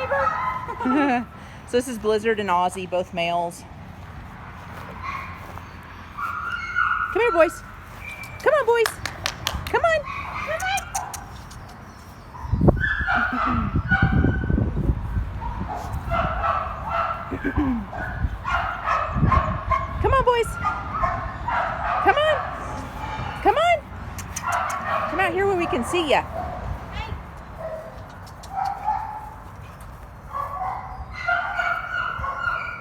neighbor. So this is Blizzard and Ozzy, both males. Come here, boys. Come on, boys. Come on. Come on, boys. Come on. Come on. Come out here where we can see ya.